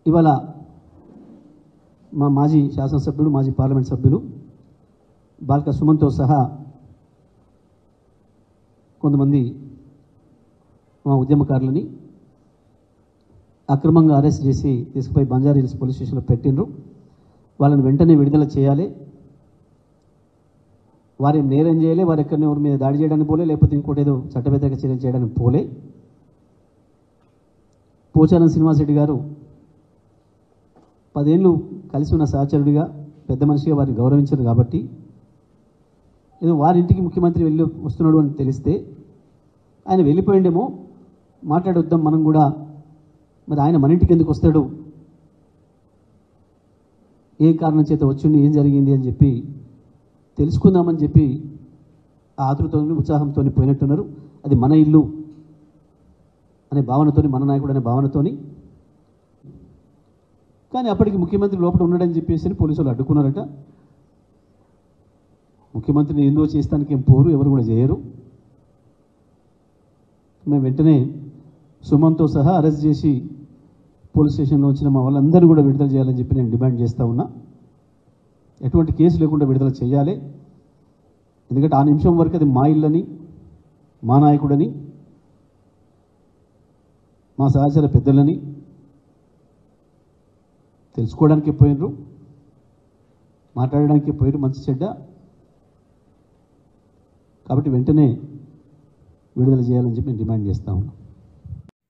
ఇవాళ మా మాజీ శాసనసభ్యులు మాజీ పార్లమెంట్ సభ్యులు బాల్క సుమన్తో సహా కొంతమంది మా ఉద్యమకారులని అక్రమంగా అరెస్ట్ చేసి తీసుకుపోయి బంజారాహిల్స్ పోలీస్ స్టేషన్లో పెట్టిండ్రు. వాళ్ళని వెంటనే విడుదల చేయాలి. వారు నేరం చేయలే, వారు ఎక్కడనే ఎవరి మీద దాడి చేయడానికి పోలే, లేకపోతే ఇంకోటి ఏదో చట్టబద్ధంగా చర్యలు చేయడానికి పోలే. పోచారం శ్రీనివాసరెడ్డి గారు 10 ఏళ్ళు కలిసి ఉన్న సహచరుడిగా పెద్ద మనిషిగా వారిని గౌరవించారు కాబట్టి ఏదో వారింటికి ముఖ్యమంత్రి వెళ్ళి వస్తున్నాడు అని తెలిస్తే ఆయన వెళ్ళిపోయిండేమో, మాట్లాడొద్దాం మనం కూడా, మరి ఆయన మన ఇంటికి ఎందుకు వస్తాడు, ఏ కారణం చేత వచ్చింది, ఏం జరిగింది అని చెప్పి తెలుసుకుందామని చెప్పి ఆ ఆతృతతో ఉత్సాహంతో పోయినట్టున్నారు. అది మన ఇల్లు అనే భావనతోని, మన నాయకుడు అనే భావనతోని. కానీ అప్పటికి ముఖ్యమంత్రి లోపల ఉన్నాడని చెప్పేసి పోలీసులు అడ్డుకున్నారట. ముఖ్యమంత్రిని ఏందో చేస్తానికి ఏం పోరు, ఎవరు కూడా చేయరు. మేము వెంటనే సుమన్తో సహా అరెస్ట్ చేసి పోలీస్ స్టేషన్లో వచ్చిన మా వాళ్ళందరూ కూడా విడుదల చేయాలని చెప్పి నేను డిమాండ్ చేస్తూ ఉన్నా. ఎటువంటి కేసు లేకుండా విడుదల చేయాలి. ఎందుకంటే ఆ నిమిషం వరకు అది మా ఇల్లని, మా నాయకుడని, మా సహచర పెద్దలని తెలుసుకోవడానికి పోయినరు, మాట్లాడడానికి పోయినరు మంచి చెడ్డ. కాబట్టి వెంటనే విడుదల చేయాలని చెప్పి నేను డిమాండ్ చేస్తా ఉన్నా.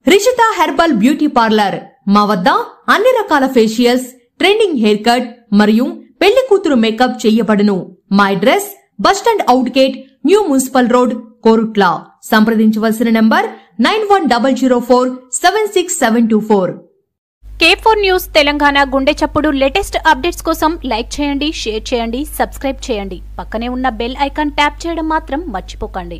Rishita herbal beauty parlour. మా వద్ద అన్ని రకాల ఫేషియల్స్, ట్రెండింగ్ హెయిర్ కట్ మరియు పెళ్లి కూతురు మేకప్ చేయబడును. మా address bus stand out gate, new municipal road, Korutla. సంప్రదించవలసిన నంబర్ 9100476724. K4 న్యూస్ తెలంగాణ గుండె చప్పుడు లేటెస్ట్ అప్డేట్స్ కోసం లైక్ చేయండి, షేర్ చేయండి, సబ్స్క్రైబ్ చేయండి. పక్కనే ఉన్న బెల్ ఐకాన్ ట్యాప్ చేయడం మాత్రం మర్చిపోకండి.